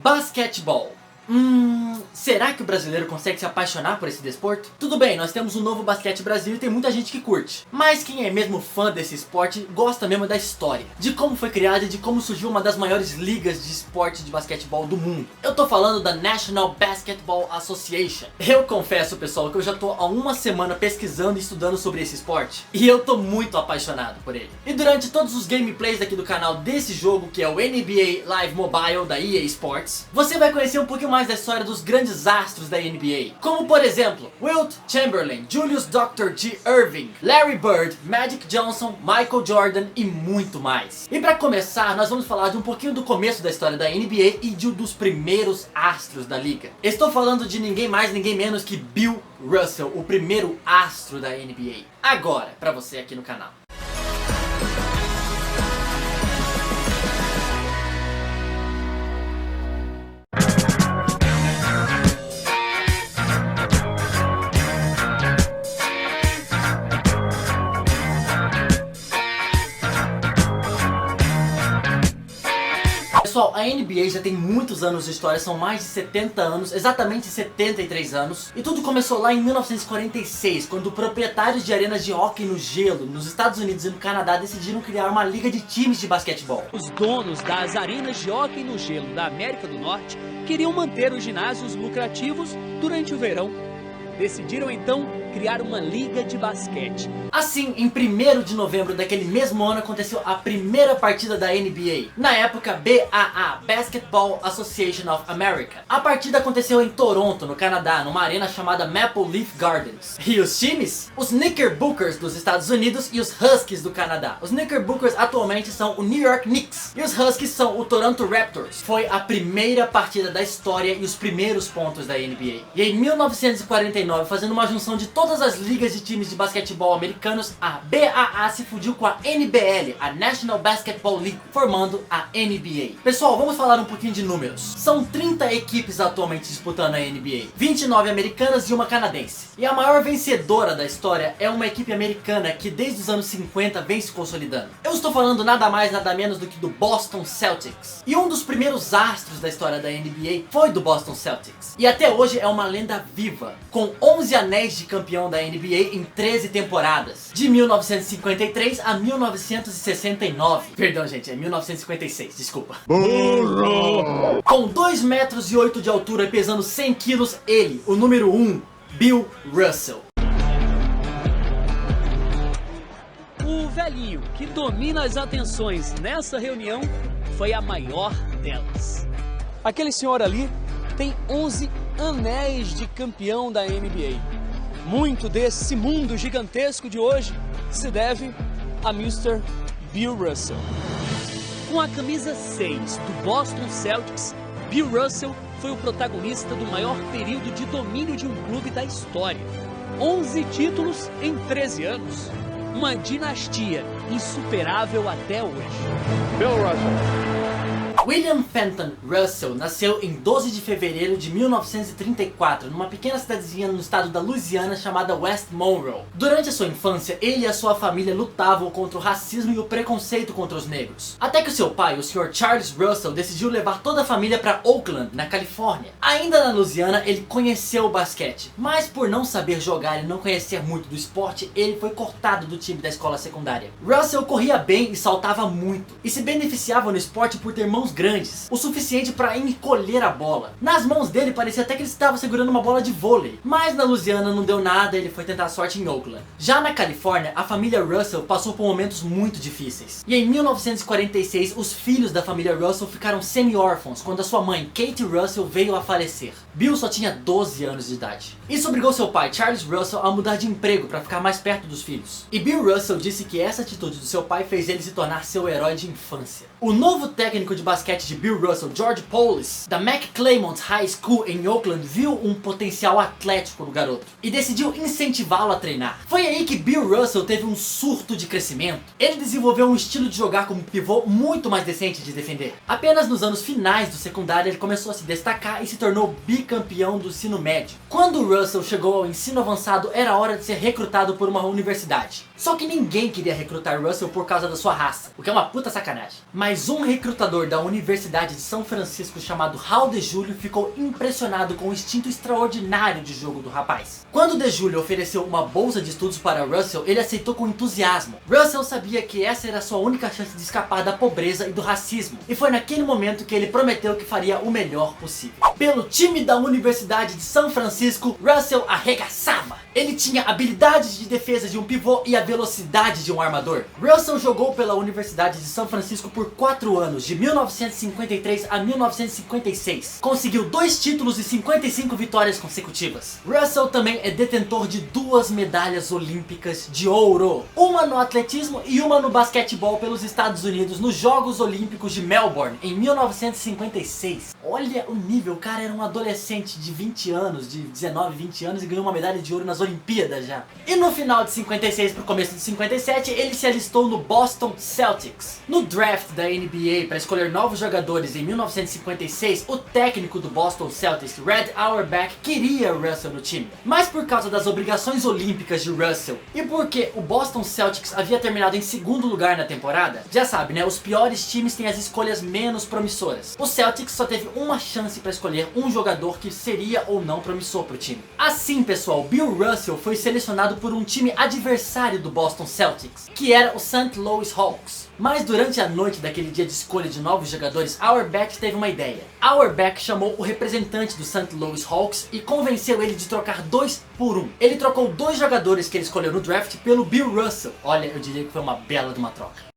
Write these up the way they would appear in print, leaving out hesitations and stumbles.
Basquetebol. Será que o brasileiro consegue se apaixonar por esse desporto? Tudo bem, nós temos um novo Basquete Brasil e tem muita gente que curte. Mas quem é mesmo fã desse esporte gosta mesmo da história, de como foi criado e de como surgiu uma das maiores ligas de esporte de basquetebol do mundo. Eu tô falando da National Basketball Association. Eu confesso, pessoal, que eu já tô há uma semana pesquisando e estudando sobre esse esporte e eu tô muito apaixonado por ele. E durante todos os gameplays aqui do canal desse jogo, que é o NBA Live Mobile da EA Sports, você vai conhecer um pouquinho mais da história dos grandes astros da NBA, como por exemplo Wilt Chamberlain, Julius Dr. G. Irving, Larry Bird, Magic Johnson, Michael Jordan e muito mais. E para começar, nós vamos falar de um pouquinho do começo da história da NBA e de um dos primeiros astros da liga. Estou falando de ninguém mais, ninguém menos que Bill Russell, o primeiro astro da NBA. Agora, para você aqui no canal. Pessoal, a NBA já tem muitos anos de história, são mais de 70 anos, exatamente 73 anos. E tudo começou lá em 1946, quando proprietários de arenas de hóquei no gelo, nos Estados Unidos e no Canadá, decidiram criar uma liga de times de basquetebol. Os donos das arenas de hóquei no gelo da América do Norte queriam manter os ginásios lucrativos durante o verão. Decidiram então criar uma liga de basquete. Assim, em 1º de novembro daquele mesmo ano aconteceu a primeira partida da NBA. Na época, BAA, Basketball Association of America. A partida aconteceu em Toronto, no Canadá, numa arena chamada Maple Leaf Gardens. E os times? Os Knickerbockers dos Estados Unidos e os Huskies do Canadá. Os Knickerbockers atualmente são o New York Knicks e os Huskies são o Toronto Raptors. Foi a primeira partida da história e os primeiros pontos da NBA. E em 1949, fazendo uma junção de todas as ligas de times de basquetebol americanos, a BAA se fundiu com a NBL, a National Basketball League, formando a NBA. Pessoal, vamos falar um pouquinho de números. São 30 equipes atualmente disputando a NBA, 29 americanas e uma canadense. E a maior vencedora da história é uma equipe americana que desde os anos 50 vem se consolidando. Eu estou falando nada mais, nada menos do que do Boston Celtics. E um dos primeiros astros da história da NBA foi do Boston Celtics. E até hoje é uma lenda viva, com 11 anéis de campeão da NBA em 13 temporadas, de 1953 a 1969. Perdão, gente, é 1956, desculpa. Burro! Com 2,8 metros de altura e pesando 100 quilos, ele, o número 1, Bill Russell. O velhinho que domina as atenções nessa reunião foi a maior delas. Aquele senhor ali tem 11 anéis de campeão da NBA. Muito desse mundo gigantesco de hoje se deve a Mr. Bill Russell. Com a camisa 6 do Boston Celtics, Bill Russell foi o protagonista do maior período de domínio de um clube da história. 11 títulos em 13 anos. Uma dinastia insuperável até hoje. Bill Russell. William Fenton Russell nasceu em 12 de fevereiro de 1934, numa pequena cidadezinha no estado da Louisiana chamada West Monroe. Durante a sua infância, ele e a sua família lutavam contra o racismo e o preconceito contra os negros. Até que o seu pai, o Sr. Charles Russell, decidiu levar toda a família para Oakland, na Califórnia. Ainda na Louisiana, ele conheceu o basquete, mas por não saber jogar e não conhecer muito do esporte, ele foi cortado do time da escola secundária. Russell corria bem e saltava muito, e se beneficiava no esporte por ter mãos grandes, o suficiente para encolher a bola. Nas mãos dele parecia até que ele estava segurando uma bola de vôlei, mas na Louisiana não deu nada e ele foi tentar a sorte em Oakland. Já na Califórnia, a família Russell passou por momentos muito difíceis. E em 1946, os filhos da família Russell ficaram semi-órfãos quando a sua mãe, Kate Russell, veio a falecer. Bill só tinha 12 anos de idade. Isso obrigou seu pai, Charles Russell, a mudar de emprego para ficar mais perto dos filhos. E Bill Russell disse que essa atitude do seu pai fez ele se tornar seu herói de infância. O novo técnico de basquete de Bill Russell, George Poulis, da McClelmont High School em Oakland, viu um potencial atlético no garoto e decidiu incentivá-lo a treinar. Foi aí que Bill Russell teve um surto de crescimento. Ele desenvolveu um estilo de jogar como pivô muito mais decente de defender. Apenas nos anos finais do secundário ele começou a se destacar e se tornou bicampeão do ensino médio. Quando Russell chegou ao ensino avançado, era hora de ser recrutado por uma universidade. Só que ninguém queria recrutar Russell por causa da sua raça, o que é uma puta sacanagem. Mas um recrutador da Universidade de São Francisco chamado Raul de Julio ficou impressionado com o instinto extraordinário de jogo do rapaz. Quando de Julio ofereceu uma bolsa de estudos para Russell, ele aceitou com entusiasmo. Russell sabia que essa era a sua única chance de escapar da pobreza e do racismo, e foi naquele momento que ele prometeu que faria o melhor possível. Pelo time da Universidade de São Francisco, Russell arregaçava. Ele tinha habilidades de defesa de um pivô e a velocidade de um armador. Russell jogou pela Universidade de São Francisco por 4 anos, de 1953 a 1956. Conseguiu 2 títulos e 55 vitórias consecutivas. Russell também é detentor de 2 medalhas olímpicas de ouro. Uma no atletismo e uma no basquetebol pelos Estados Unidos nos Jogos Olímpicos de Melbourne, em 1956. Olha o nível, o cara era um adolescente de 20 anos, de 19, 20 anos e ganhou uma medalha de ouro nas Olimpíadas já. E no final de 56 pro começo de 57, ele se alistou no Boston Celtics. No draft da NBA para escolher novos jogadores em 1956, o técnico do Boston Celtics, Red Auerbach, queria Russell no time. Mas por causa das obrigações olímpicas de Russell e porque o Boston Celtics havia terminado em 2º lugar na temporada, já sabe, né, os piores times têm as escolhas menos promissoras. O Celtics só teve uma chance para escolher um jogador que seria ou não promissor pro time. Assim, pessoal, Bill Russell foi selecionado por um time adversário do Boston Celtics, que era o St. Louis Hawks. Mas durante a noite daquele dia de escolha de novos jogadores, Auerbach teve uma ideia. Auerbach chamou o representante do St. Louis Hawks e convenceu ele de trocar 2 por 1. Ele trocou 2 jogadores que ele escolheu no draft pelo Bill Russell. Olha, eu diria que foi uma bela de uma troca.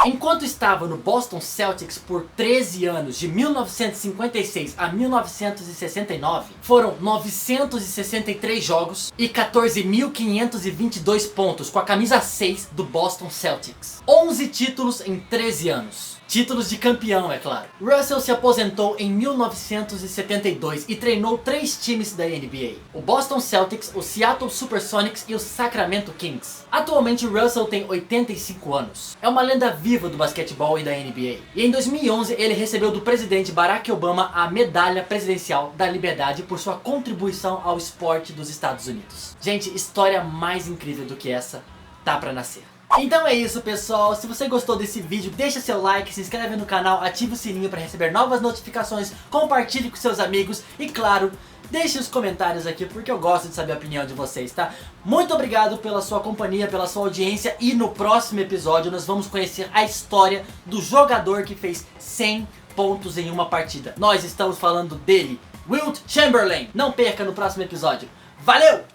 Enquanto estava no Boston Celtics por 13 anos, de 1956 a 1969, foram 963 jogos e 14.522 pontos com a camisa 6 do Boston Celtics. 11 títulos em 13 anos. Títulos de campeão, é claro. Russell se aposentou em 1972 e treinou 3 times da NBA. O Boston Celtics, o Seattle Supersonics e o Sacramento Kings. Atualmente Russell tem 85 anos. É uma lenda viva do basquetebol e da NBA. E em 2011 ele recebeu do presidente Barack Obama a Medalha Presidencial da Liberdade por sua contribuição ao esporte dos Estados Unidos. Gente, história mais incrível do que essa tá pra nascer. Então é isso, pessoal. Se você gostou desse vídeo, deixa seu like, se inscreve no canal, ative o sininho para receber novas notificações, compartilhe com seus amigos e, claro, deixe os comentários aqui porque eu gosto de saber a opinião de vocês, tá? Muito obrigado pela sua companhia, pela sua audiência e no próximo episódio nós vamos conhecer a história do jogador que fez 100 pontos em uma partida. Nós estamos falando dele, Wilt Chamberlain. Não perca no próximo episódio. Valeu!